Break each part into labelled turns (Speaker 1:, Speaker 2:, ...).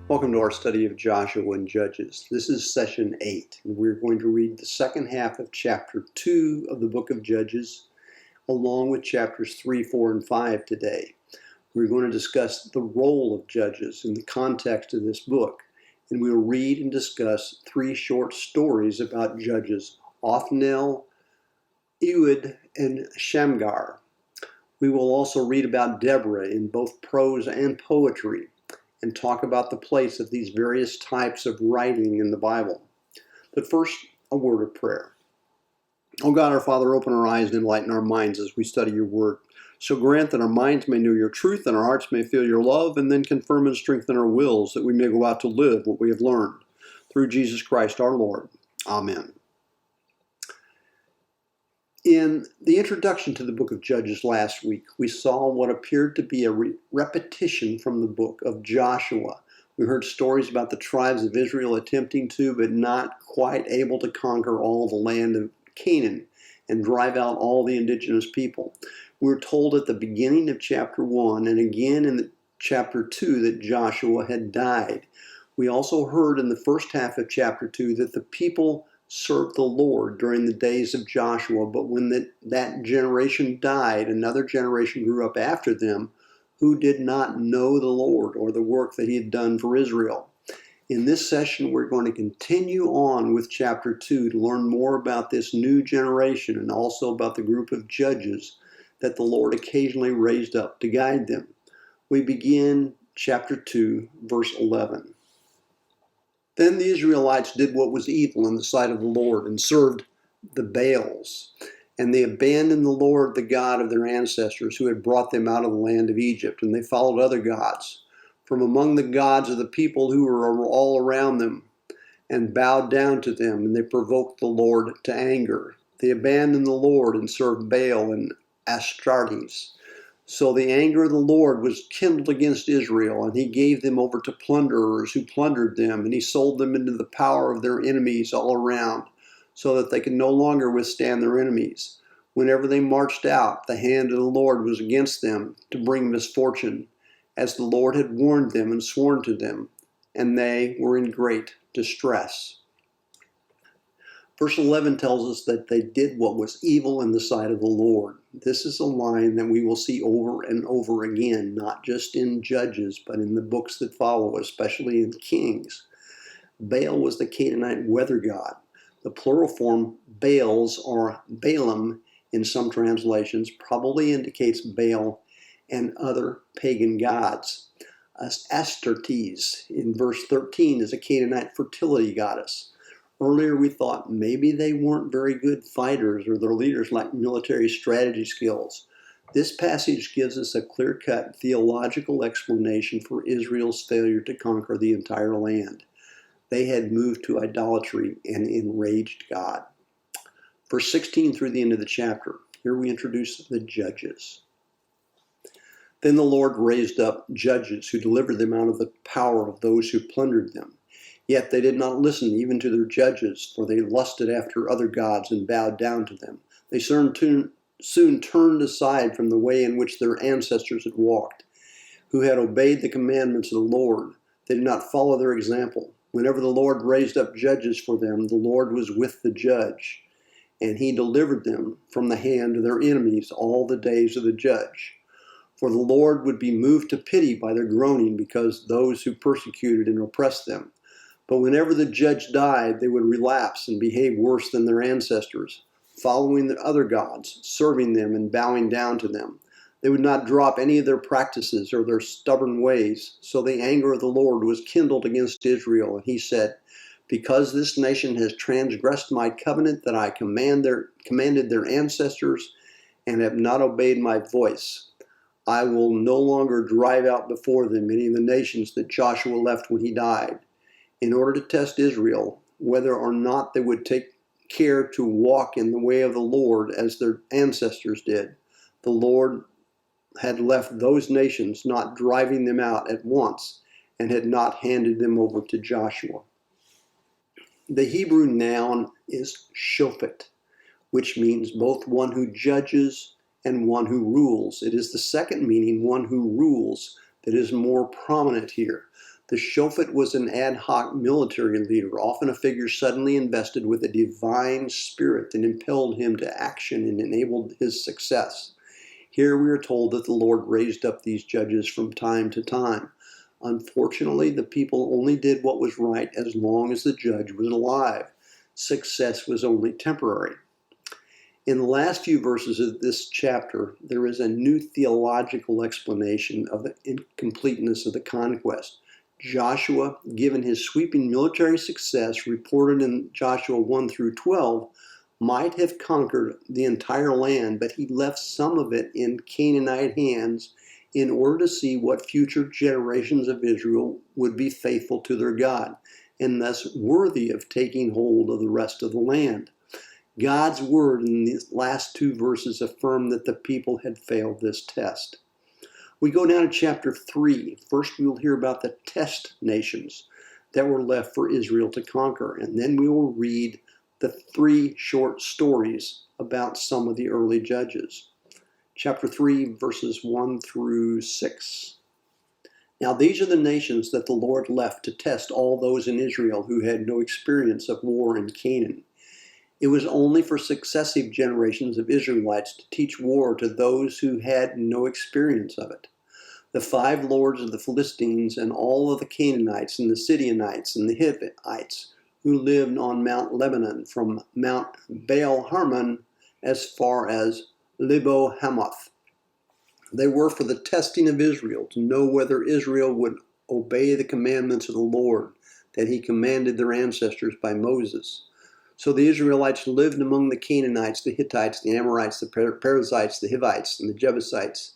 Speaker 1: Welcome to our study of Joshua and Judges. This is session 8, and we're going to read the second half of chapter 2 of the book of Judges, along with chapters 3, 4, and 5 today. We're going to discuss the role of judges in the context of this book, and we'll read and discuss 3 short stories about judges: Othniel, Ehud, and Shamgar. We will also read about Deborah in both prose and poetry, and talk about the place of these various types of writing in the Bible. But first, a word of prayer. Oh God, our Father, open our eyes and enlighten our minds as we study your word. So grant that our minds may know your truth and our hearts may feel your love, and then confirm and strengthen our wills that we may go out to live what we have learned. Through Jesus Christ our Lord. Amen. In the introduction to the book of Judges last week, we saw what appeared to be a repetition from the book of Joshua. We heard stories about the tribes of Israel attempting to, but not quite able to conquer all the land of Canaan and drive out all the indigenous people. We were told at the beginning of chapter 1 and again in chapter 2 that Joshua had died. We also heard in the first half of chapter 2 that the people served the Lord during the days of Joshua, but when that generation died, another generation grew up after them who did not know the Lord or the work that he had done for Israel. In this session, we're going to continue on with chapter 2 to learn more about this new generation and also about the group of judges that the Lord occasionally raised up to guide them. We begin chapter 2, verse 11. Then the Israelites did what was evil in the sight of the Lord and served the Baals. And they abandoned the Lord, the God of their ancestors, who had brought them out of the land of Egypt. And they followed other gods from among the gods of the people who were all around them, and bowed down to them. And they provoked the Lord to anger. They abandoned the Lord and served Baal and Astartes. So the anger of the Lord was kindled against Israel, and he gave them over to plunderers who plundered them, and he sold them into the power of their enemies all around, so that they could no longer withstand their enemies. Whenever they marched out, the hand of the Lord was against them to bring misfortune, as the Lord had warned them and sworn to them, and they were in great distress. Verse 11 tells us that they did what was evil in the sight of the Lord. This is a line that we will see over and over again, not just in Judges, but in the books that follow, especially in Kings. Baal was the Canaanite weather god. The plural form Baals or Balaam in some translations probably indicates Baal and other pagan gods. Astartes in verse 13 is a Canaanite fertility goddess. Earlier we thought maybe they weren't very good fighters or their leaders lacked military strategy skills. This passage gives us a clear-cut theological explanation for Israel's failure to conquer the entire land. They had moved to idolatry and enraged God. Verse 16 through the end of the chapter. Here we introduce the judges. Then the Lord raised up judges who delivered them out of the power of those who plundered them. Yet they did not listen even to their judges, for they lusted after other gods and bowed down to them. They soon turned aside from the way in which their ancestors had walked, who had obeyed the commandments of the Lord. They did not follow their example. Whenever the Lord raised up judges for them, the Lord was with the judge, and he delivered them from the hand of their enemies all the days of the judge. For the Lord would be moved to pity by their groaning because those who persecuted and oppressed them. But whenever the judge died, they would relapse and behave worse than their ancestors, following the other gods, serving them and bowing down to them. They would not drop any of their practices or their stubborn ways. So the anger of the Lord was kindled against Israel, and he said, because this nation has transgressed my covenant that I commanded their ancestors and have not obeyed my voice, I will no longer drive out before them any of the nations that Joshua left when he died, in order to test Israel, whether or not they would take care to walk in the way of the Lord as their ancestors did. The Lord had left those nations, not driving them out at once, and had not handed them over to Joshua. The Hebrew noun is shofet, which means both one who judges and one who rules. It is the second meaning, one who rules, that is more prominent here. The Shofet was an ad hoc military leader, often a figure suddenly invested with a divine spirit that impelled him to action and enabled his success. Here we are told that the Lord raised up these judges from time to time. Unfortunately, the people only did what was right as long as the judge was alive. Success was only temporary. In the last few verses of this chapter, there is a new theological explanation of the incompleteness of the conquest. Joshua, given his sweeping military success reported in Joshua 1 through 12, might have conquered the entire land, but he left some of it in Canaanite hands in order to see what future generations of Israel would be faithful to their God, and thus worthy of taking hold of the rest of the land. God's word in these last two verses affirm that the people had failed this test. We go down to chapter 3. First, we will hear about the test nations that were left for Israel to conquer, and then we will read the 3 short stories about some of the early judges. Chapter 3, verses 1 through 6. Now these are the nations that the Lord left to test all those in Israel who had no experience of war in Canaan. It was only for successive generations of Israelites to teach war to those who had no experience of it. The 5 lords of the Philistines and all of the Canaanites and the Sidonites and the Hivites who lived on Mount Lebanon from Mount Baal Harmon as far as Lebo Hamath. They were for the testing of Israel to know whether Israel would obey the commandments of the Lord that he commanded their ancestors by Moses. So the Israelites lived among the Canaanites, the Hittites, the Amorites, the Perizzites, the Hivites, and the Jebusites.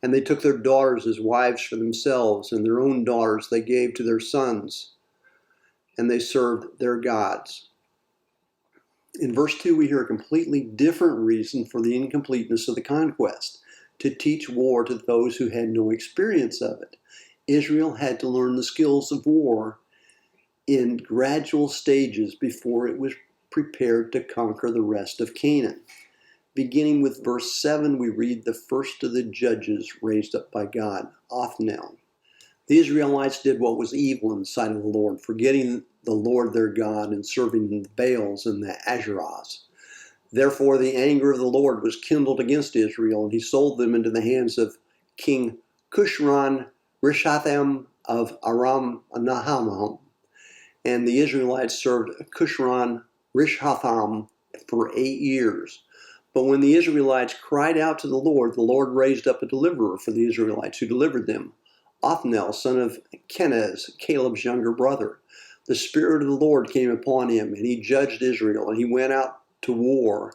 Speaker 1: And they took their daughters as wives for themselves, and their own daughters they gave to their sons, and they served their gods. In verse 2, we hear a completely different reason for the incompleteness of the conquest: to teach war to those who had no experience of it. Israel had to learn the skills of war in gradual stages before it was prepared to conquer the rest of Canaan. Beginning with verse 7, we read the first of the judges raised up by God, Othniel. The Israelites did what was evil in the sight of the Lord, forgetting the Lord their God and serving the Baals and the Asherahs. Therefore the anger of the Lord was kindled against Israel, and he sold them into the hands of King Cushran Rishathaim of Aram Naharaim. And the Israelites served Cushran Rishathaim for 8 years. But when the Israelites cried out to the Lord raised up a deliverer for the Israelites who delivered them, Othniel, son of Kenaz, Caleb's younger brother. The Spirit of the Lord came upon him, and he judged Israel, and he went out to war.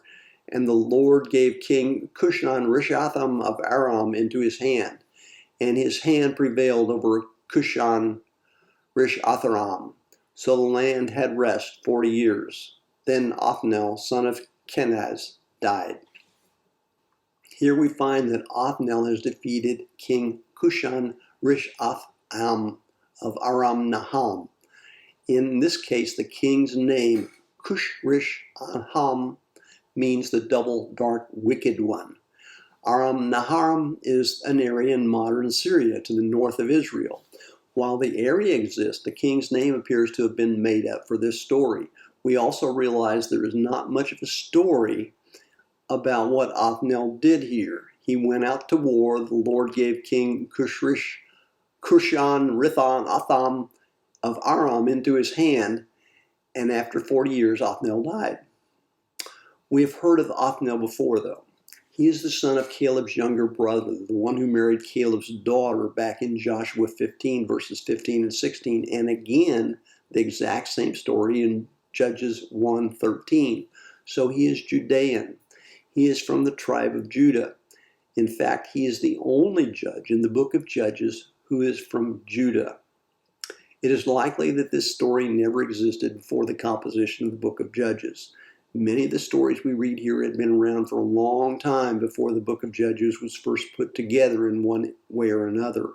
Speaker 1: And the Lord gave King Cushran Rishathaim of Aram into his hand, and his hand prevailed over Cushran Rishathaim. So the land had rest 40 years. Then Othniel, son of Kenaz, died. Here we find that Othniel has defeated King Cushran Rishathaim of Aram Naharaim. In this case, the king's name, Cush-Rishathaim, means the double dark wicked one. Aram Naharaim is an area in modern Syria to the north of Israel. While the area exists, the king's name appears to have been made up for this story. We also realize there is not much of a story about what Othniel did here. He went out to war. The Lord gave King Cushran Rishathaim of Aram into his hand, and after 40 years, Othniel died. We have heard of Othniel before, though. He is the son of Caleb's younger brother, the one who married Caleb's daughter back in Joshua 15, verses 15 and 16, and again, the exact same story in Judges 1:13. So he is Judean. He is from the tribe of Judah. In fact, he is the only judge in the book of Judges who is from Judah. It is likely that this story never existed before the composition of the book of Judges. Many of the stories we read here had been around for a long time before the book of Judges was first put together in one way or another.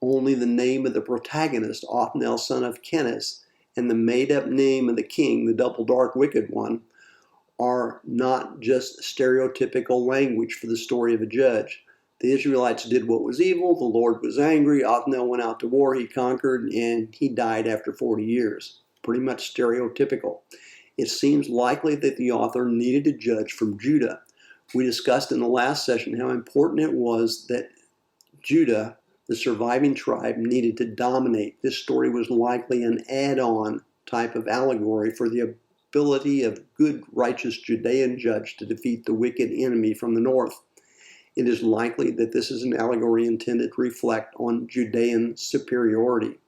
Speaker 1: Only the name of the protagonist, Othniel, son of Kenaz, and the made-up name of the king, the double dark wicked one, are not just stereotypical language for the story of a judge. The Israelites did what was evil. The Lord was angry. Othniel went out to war. He conquered, and he died after 40 years. Pretty much stereotypical. It seems likely that the author needed a judge from Judah. We discussed in the last session how important it was that Judah, the surviving tribe, needed to dominate. This story was likely an add-on type of allegory for the ability of good, righteous Judean judge to defeat the wicked enemy from the north. It is likely that this is an allegory intended to reflect on Judean superiority.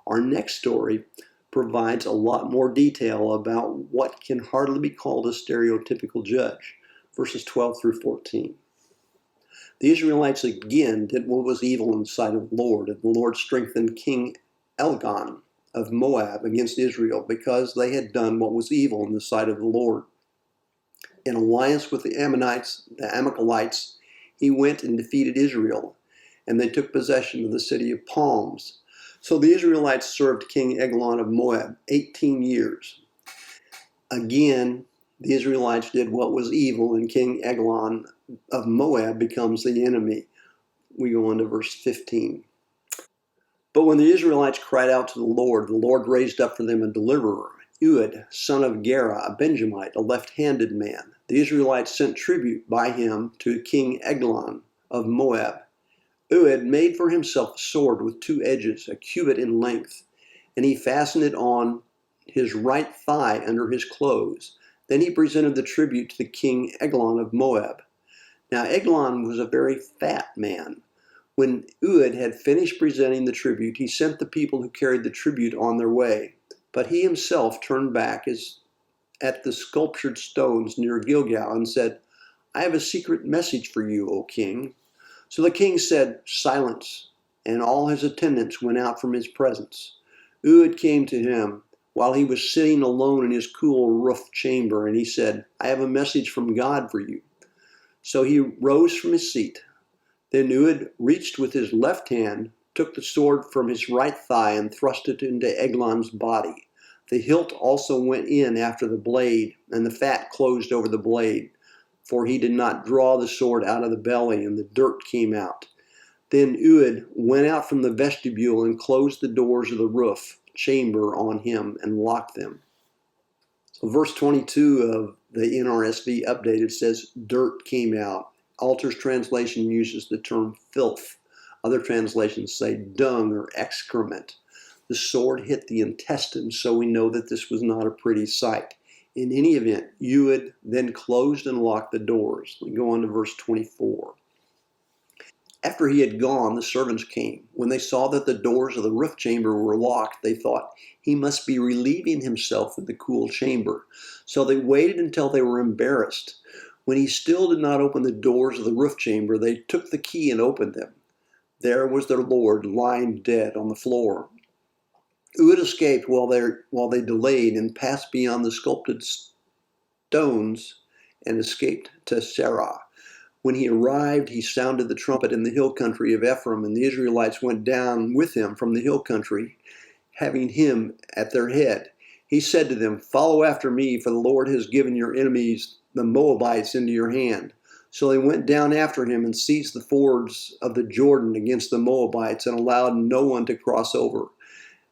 Speaker 1: Our next story provides a lot more detail about what can hardly be called a stereotypical judge, verses 12 through 14. The Israelites again did what was evil in the sight of the Lord, and the Lord strengthened King Elgon of Moab against Israel because they had done what was evil in the sight of the Lord. In alliance with the Ammonites, the Amalekites, he went and defeated Israel, and they took possession of the city of palms. So the Israelites served King Eglon of Moab 18 years. Again, the Israelites did what was evil, and King Eglon of Moab becomes the enemy. We go on to verse 15. But when the Israelites cried out to the Lord raised up for them a deliverer, Ehud, son of Gera, a Benjamite, a left-handed man. The Israelites sent tribute by him to King Eglon of Moab. Ehud made for himself a sword with two edges, a cubit in length, and he fastened it on his right thigh under his clothes. Then he presented the tribute to the king Eglon of Moab. Now Eglon was a very fat man. When Ehud had finished presenting the tribute, he sent the people who carried the tribute on their way. But he himself turned back at the sculptured stones near Gilgal and said, I have a secret message for you, O king. So the king said, Silence, and all his attendants went out from his presence. Ehud came to him while he was sitting alone in his cool roof chamber, and he said, I have a message from God for you. So he rose from his seat. Then Ehud reached with his left hand, took the sword from his right thigh, and thrust it into Eglon's body. The hilt also went in after the blade, and the fat closed over the blade, for he did not draw the sword out of the belly, and the dirt came out. Then Ehud went out from the vestibule and closed the doors of the roof chamber on him and locked them. So verse 22 of the NRSV updated says, dirt came out. Alter's translation uses the term filth. Other translations say dung or excrement. The sword hit the intestines, so we know that this was not a pretty sight. In any event, Ehud then closed and locked the doors. We go on to verse 24. After he had gone, the servants came. When they saw that the doors of the roof chamber were locked, they thought, he must be relieving himself in the cool chamber. So they waited until they were embarrassed. When he still did not open the doors of the roof chamber, they took the key and opened them. There was their Lord lying dead on the floor. Ehud escaped while they delayed and passed beyond the sculpted stones and escaped to Serah. When he arrived, he sounded the trumpet in the hill country of Ephraim, and the Israelites went down with him from the hill country, having him at their head. He said to them, Follow after me, for the Lord has given your enemies, the Moabites, into your hand. So they went down after him and seized the fords of the Jordan against the Moabites and allowed no one to cross over.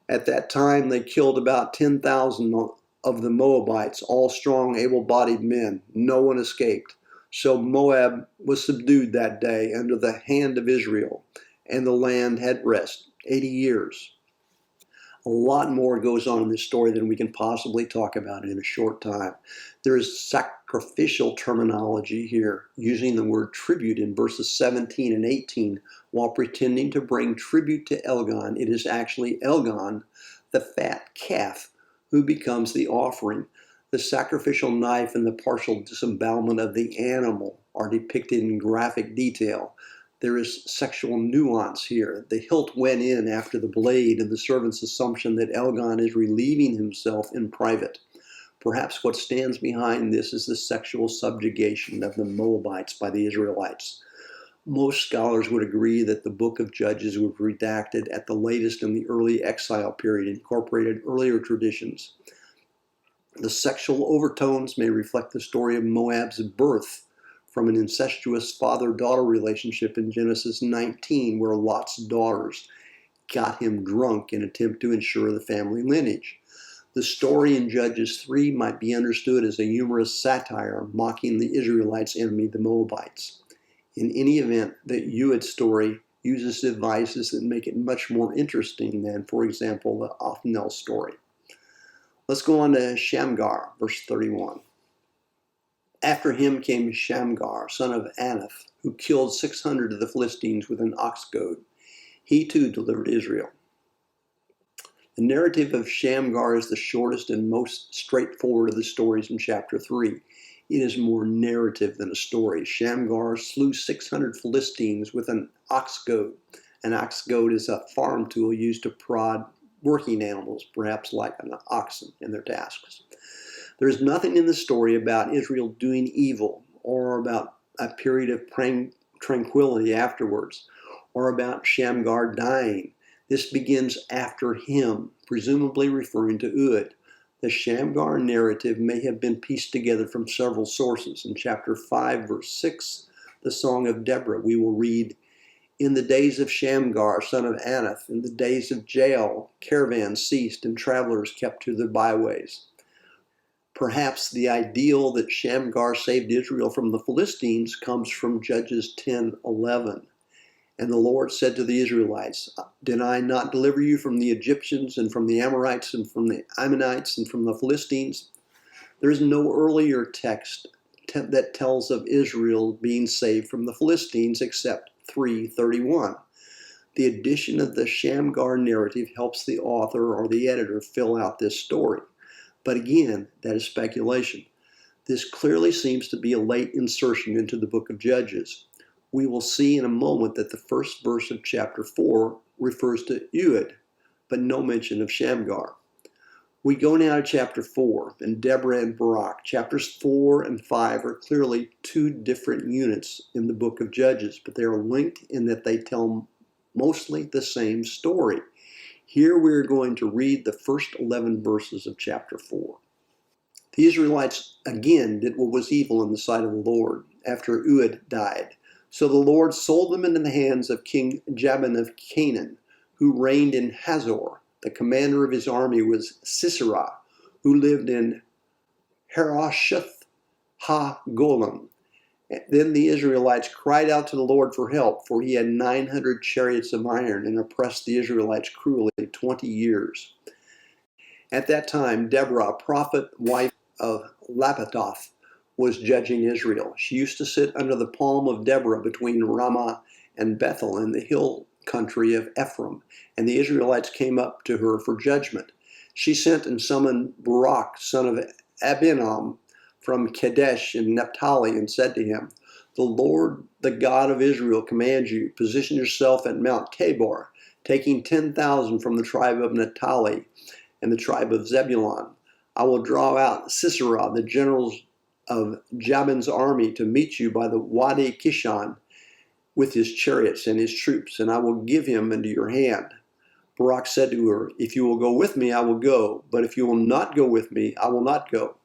Speaker 1: At that time, they killed about 10,000 of the Moabites, all strong, able-bodied men. No one escaped. So Moab was subdued that day under the hand of Israel, and the land had rest 80 years. A lot more goes on in this story than we can possibly talk about in a short time. There is sacrificial terminology here, using the word tribute in verses 17 and 18. While pretending to bring tribute to Elgon, it is actually Elgon, the fat calf, who becomes the offering. The sacrificial knife and the partial disembowelment of the animal are depicted in graphic detail. There is sexual nuance here. The hilt went in after the blade, and the servant's assumption that Elgon is relieving himself in private. Perhaps what stands behind this is the sexual subjugation of the Moabites by the Israelites. Most scholars would agree that the book of Judges was redacted at the latest in the early exile period, incorporated earlier traditions. The sexual overtones may reflect the story of Moab's birth from an incestuous father-daughter relationship in Genesis 19, where Lot's daughters got him drunk in an attempt to ensure the family lineage. The story in Judges 3 might be understood as a humorous satire mocking the Israelites' enemy, the Moabites. In any event, the Ehud story uses devices that make it much more interesting than, for example, the Othniel story. Let's go on to Shamgar, verse 31. After him came Shamgar, son of Anath, who killed 600 of the Philistines with an ox goad. He too delivered Israel. The narrative of Shamgar is the shortest and most straightforward of the stories in chapter 3. It is more narrative than a story. Shamgar slew 600 Philistines with an ox goad. An ox goad is a farm tool used to prod working animals, perhaps like an oxen, in their tasks. There is nothing in the story about Israel doing evil, or about a period of tranquility afterwards, or about Shamgar dying. This begins after him, presumably referring to Ehud. The Shamgar narrative may have been pieced together from several sources. In chapter 5, verse 6, the Song of Deborah, we will read, "In the days of Shamgar, son of Anath, in the days of Jael, caravans ceased and travelers kept to their byways." Perhaps the ideal that Shamgar saved Israel from the Philistines comes from Judges 10:11. And the Lord said to the Israelites, "Did I not deliver you from the Egyptians and from the Amorites and from the Ammonites and from the Philistines?" There is no earlier text that tells of Israel being saved from the Philistines except 3:31. The addition of the Shamgar narrative helps the author or the editor fill out this story. But again, that is speculation. This clearly seems to be a late insertion into the book of Judges. We will see in a moment that the first verse of chapter 4 refers to Ehud, but no mention of Shamgar. We go now to chapter 4, and Deborah and Barak. Chapters 4 and 5 are clearly two different units in the book of Judges, but they are linked in that they tell mostly the same story. Here we are going to read the first 11 verses of chapter 4. The Israelites again did what was evil in the sight of the Lord after Ehud died. So the Lord sold them into the hands of King Jabin of Canaan, who reigned in Hazor. The commander of his army was Sisera, who lived in Harosheth ha-Golan. Then the Israelites cried out to the Lord for help, for he had 900 chariots of iron and oppressed the Israelites cruelly 20 years. At that time, Deborah, a prophet, wife of Lapitoth, was judging Israel. She used to sit under the palm of Deborah between Ramah and Bethel in the hill country of Ephraim, and the Israelites came up to her for judgment. She sent and summoned Barak, son of Abinoam, from Kadesh in Naphtali, and said to him, "The Lord, the God of Israel, commands you, position yourself at Mount Tabor, taking 10,000 from the tribe of Naphtali and the tribe of Zebulun. I will draw out Sisera, the generals of Jabin's army, to meet you by the Wadi Kishon with his chariots and his troops, and I will give him into your hand." Barak said to her, "If you will go with me, I will go, but if you will not go with me, I will not go."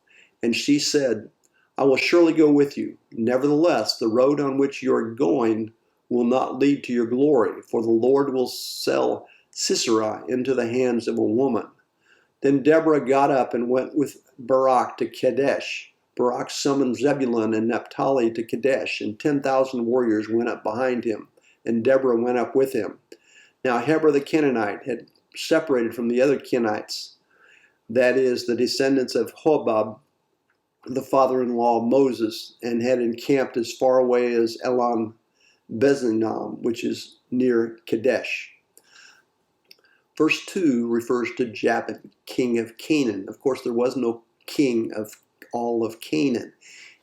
Speaker 1: And she said, "I will surely go with you. Nevertheless, the road on which you are going will not lead to your glory, for the Lord will sell Sisera into the hands of a woman." Then Deborah got up and went with Barak to Kadesh. Barak summoned Zebulun and Naphtali to Kadesh, and 10,000 warriors went up behind him, and Deborah went up with him. Now Heber the Canaanite had separated from the other Kenites, that is, the descendants of Hobab, the father-in-law of Moses, and had encamped as far away as Elon Bezinam, which is near Kadesh. Verse 2 refers to Jabin, king of Canaan. Of course, there was no king of all of Canaan.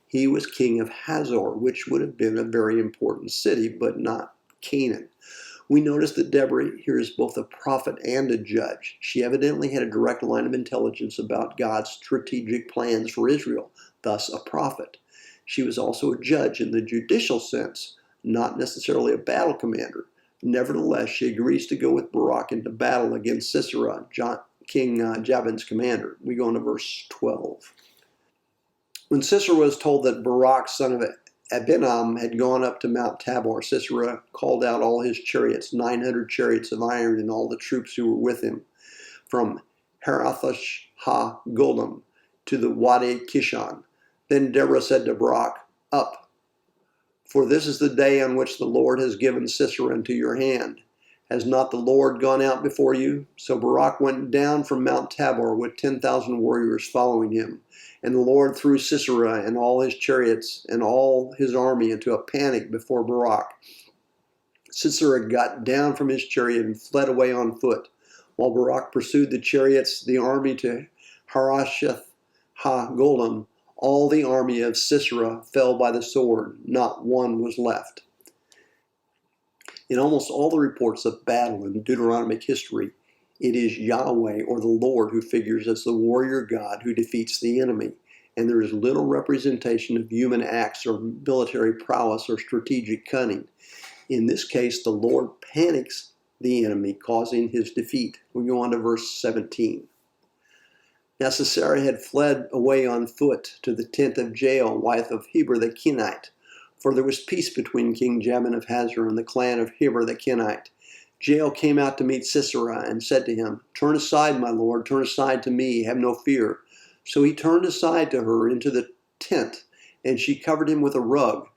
Speaker 1: He was king of Hazor, which would have been a very important city, but not Canaan. We notice that Deborah here is both a prophet and a judge. She evidently had a direct line of intelligence about God's strategic plans for Israel, thus a prophet. She was also a judge in the judicial sense, not necessarily a battle commander. Nevertheless, she agrees to go with Barak into battle against Sisera, King Jabin's commander. We go into verse 12. When Sisera was told that Barak, son of Abinadab had gone up to Mount Tabor, Sisera called out all his chariots, 900 chariots of iron, and all the troops who were with him, from Harathash ha-Golim to the Wadi Kishon. Then Deborah said to Barak, "Up, for this is the day on which the Lord has given Sisera into your hand. Has not the Lord gone out before you?" So Barak went down from Mount Tabor with 10,000 warriors following him. And the Lord threw Sisera and all his chariots and all his army into a panic before Barak. Sisera got down from his chariot and fled away on foot, while Barak pursued the chariots, the army to Harosheth ha-Golim. All the army of Sisera fell by the sword. Not one was left. In almost all the reports of battle in Deuteronomic history, it is Yahweh or the Lord who figures as the warrior God who defeats the enemy, and there is little representation of human acts or military prowess or strategic cunning. In this case, the Lord panics the enemy, causing his defeat. We go on to verse 17. Now Sisera had fled away on foot to the tent of Jael, wife of Heber the Kenite, for there was peace between King Jabin of Hazor and the clan of Heber the Kenite. Jael came out to meet Sisera and said to him, "Turn aside, my lord, turn aside to me, have no fear." So he turned aside to her into the tent, and she covered him with a rug.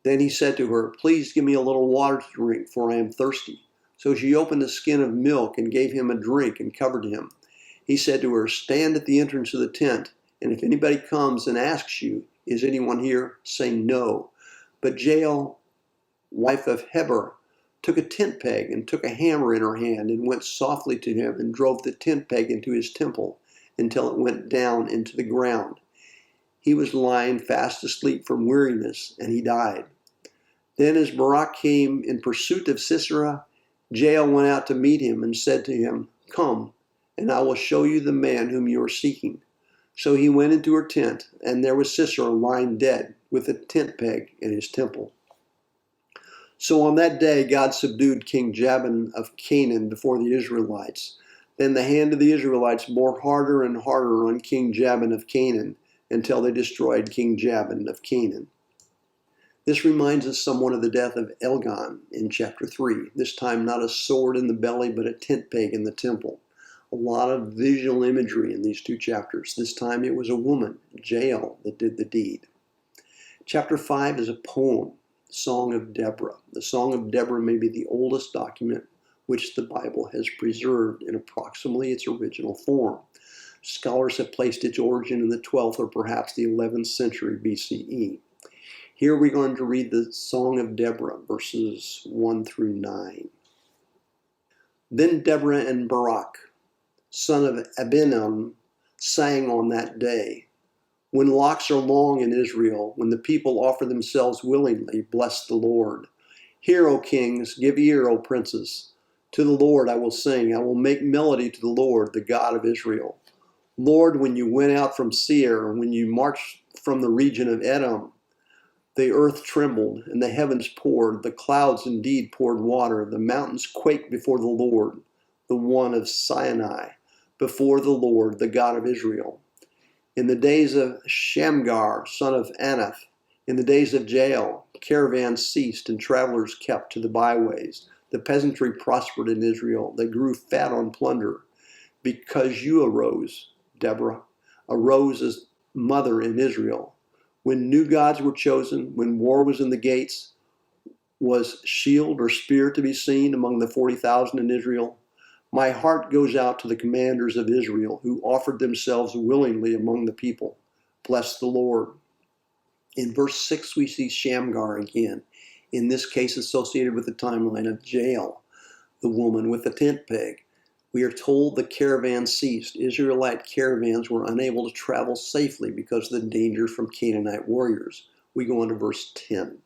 Speaker 1: Then he said to her, "Please give me a little water to drink, for I am thirsty." So she opened a skin of milk and gave him a drink and covered him. He said to her, "Stand at the entrance of the tent, and if anybody comes and asks you, 'Is anyone here?' say no." But Jael, wife of Heber, took a tent peg and took a hammer in her hand and went softly to him and drove the tent peg into his temple until it went down into the ground. He was lying fast asleep from weariness, and he died. Then as Barak came in pursuit of Sisera, Jael went out to meet him and said to him, "Come, and I will show you the man whom you are seeking." So he went into her tent, and there was Sisera lying dead with a tent peg in his temple. So on that day God subdued King Jabin of Canaan before the Israelites. Then the hand of the Israelites bore harder and harder on King Jabin of Canaan until they destroyed King Jabin of Canaan. This reminds us somewhat of the death of Elgon in chapter 3. This time not a sword in the belly, but a tent peg in the temple. A lot of visual imagery in these two chapters. This time it was a woman, Jael, that did the deed. Chapter 5 is a poem, Song of Deborah. The Song of Deborah may be the oldest document which the Bible has preserved in approximately its original form. Scholars have placed its origin in the 12th or perhaps the 11th century BCE. Here we're going to read the Song of Deborah, verses 1 through 9. Then Deborah and Barak, son of Abinadab, sang on that day. When locks are long in Israel, when the people offer themselves willingly, bless the Lord. Hear, O kings, give ear, O princes. To the Lord I will sing. I will make melody to the Lord, the God of Israel. Lord, when you went out from Seir, when you marched from the region of Edom, the earth trembled and the heavens poured. The clouds indeed poured water. The mountains quaked before the Lord, the one of Sinai, before the Lord, the God of Israel. In the days of Shamgar, son of Anath, in the days of Jael, caravans ceased and travelers kept to the byways. The peasantry prospered in Israel. They grew fat on plunder. Because you arose, Deborah, arose as mother in Israel. When new gods were chosen, when war was in the gates, was shield or spear to be seen among the 40,000 in Israel? My heart goes out to the commanders of Israel who offered themselves willingly among the people. Bless the Lord. In verse 6, we see Shamgar again, in this case associated with the timeline of Jael, the woman with the tent peg. We are told the caravan ceased. Israelite caravans were unable to travel safely because of the danger from Canaanite warriors. We go on to verse 10.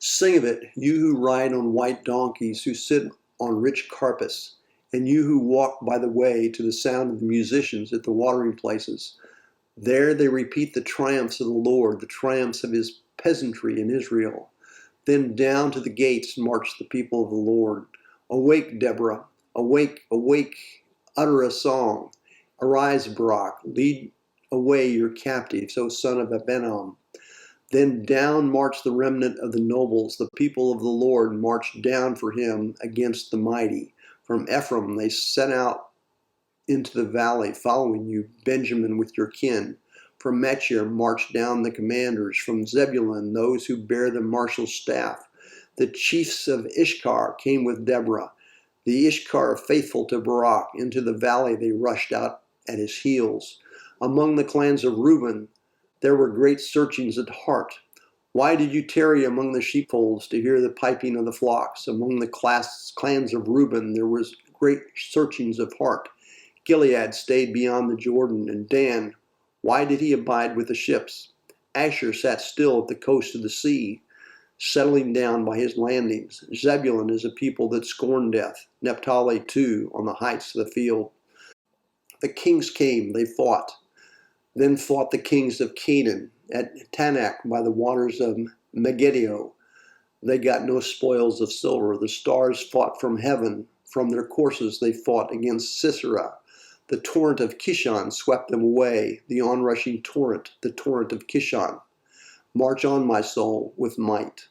Speaker 1: Sing of it, you who ride on white donkeys, who sit on rich carpets, and you who walk by the way to the sound of the musicians at the watering places. There they repeat the triumphs of the Lord, the triumphs of his peasantry in Israel. Then down to the gates march the people of the Lord. Awake, Deborah, awake, awake, utter a song. Arise, Barak, lead away your captives, O son of Abinadab. Then down marched the remnant of the nobles. The people of the Lord marched down for him against the mighty. From Ephraim they set out into the valley, following you, Benjamin, with your kin. From Machir marched down the commanders. From Zebulun, those who bear the marshal's staff. The chiefs of Ishkar came with Deborah. The Ishkar faithful to Barak. Into the valley they rushed out at his heels. Among the clans of Reuben, there were great searchings at heart. Why did you tarry among the sheepfolds to hear the piping of the flocks? Among the clans of Reuben, there was great searchings of heart. Gilead stayed beyond the Jordan, and Dan, why did he abide with the ships? Asher sat still at the coast of the sea, settling down by his landings. Zebulun is a people that scorn death. Naphtali too, on the heights of the field. The kings came, they fought. Then fought the kings of Canaan at Tanakh by the waters of Megiddo. They got no spoils of silver. The stars fought from heaven. From their courses they fought against Sisera. The torrent of Kishon swept them away, the onrushing torrent, the torrent of Kishon. March on, my soul, with might.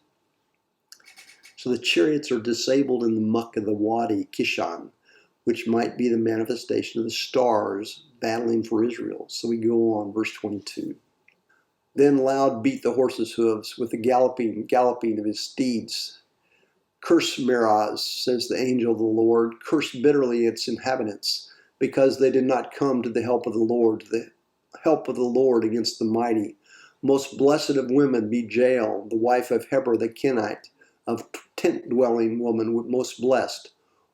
Speaker 1: So the chariots are disabled in the muck of the Wadi Kishon, which might be the manifestation of the stars battling for Israel. So we go on, verse 22. Then loud beat the horses' hooves with the galloping of his steeds. Curse Meroz, says the angel of the Lord, curse bitterly its inhabitants, because they did not come to the help of the Lord against the mighty. Most blessed of women be Jael, the wife of Heber the Kenite, of tent-dwelling woman most blessed.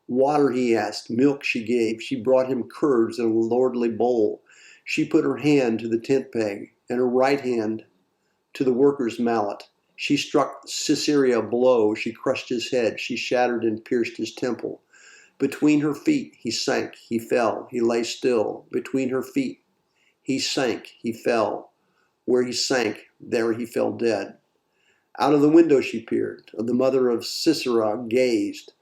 Speaker 1: Water he asked, milk she gave. She brought him curds in a lordly bowl. She put her hand to the tent peg, and her right hand to the worker's mallet. She struck Sisera a blow. She crushed his head. She shattered and pierced his temple. Between her feet he sank, he fell, he lay still. Between her feet he sank, he fell. Where he sank, there he fell dead. Out of the window she peered. The mother of Sisera gazed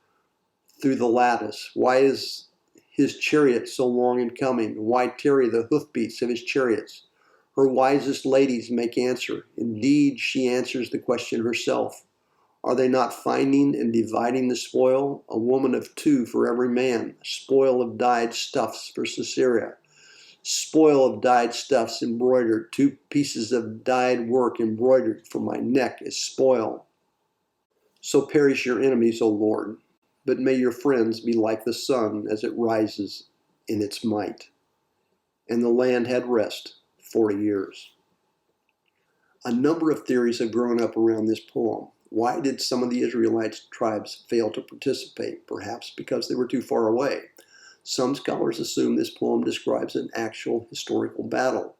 Speaker 1: through the lattice. Why is his chariot so long in coming? Why tarry the hoofbeats of his chariots? Her wisest ladies make answer. Indeed, she answers the question herself. Are they not finding and dividing the spoil? A woman of two for every man. Spoil of dyed stuffs for Sisera. Spoil of dyed stuffs embroidered. 2 pieces of dyed work embroidered for my neck is spoil. So perish your enemies, O Lord, but may your friends be like the sun as it rises in its might. And the land had rest 40 years. A number of theories have grown up around this poem. Why did some of the Israelite tribes fail to participate? Perhaps because they were too far away. Some scholars assume this poem describes an actual historical battle,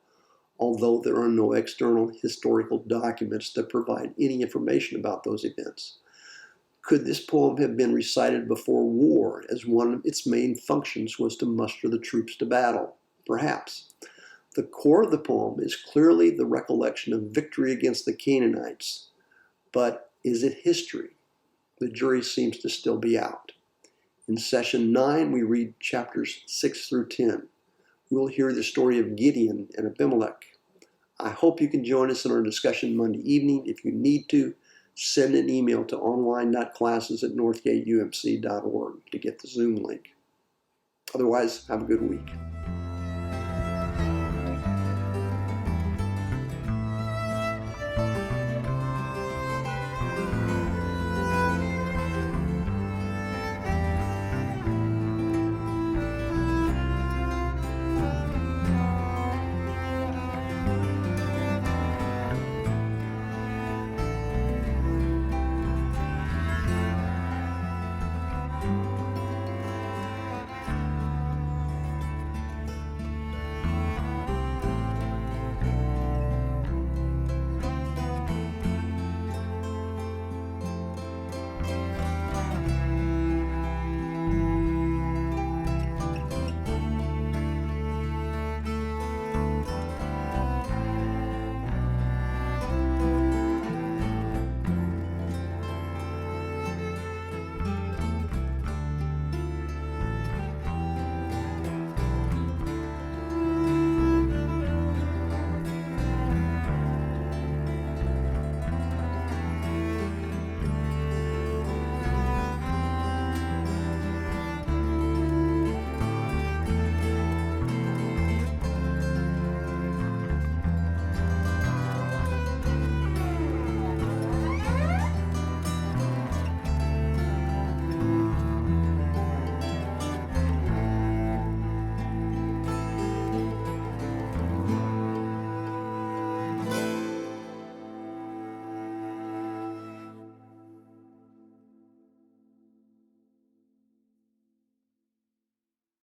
Speaker 1: although there are no external historical documents that provide any information about those events. Could this poem have been recited before war, as one of its main functions was to muster the troops to battle? Perhaps. The core of the poem is clearly the recollection of victory against the Canaanites. But is it history? The jury seems to still be out. In session 9, we read chapters 6 through 10. We will hear the story of Gideon and Abimelech. I hope you can join us in our discussion Monday evening. If you need to, send an email to online.classes@northgateumc.org to get the Zoom link. Otherwise, have a good week.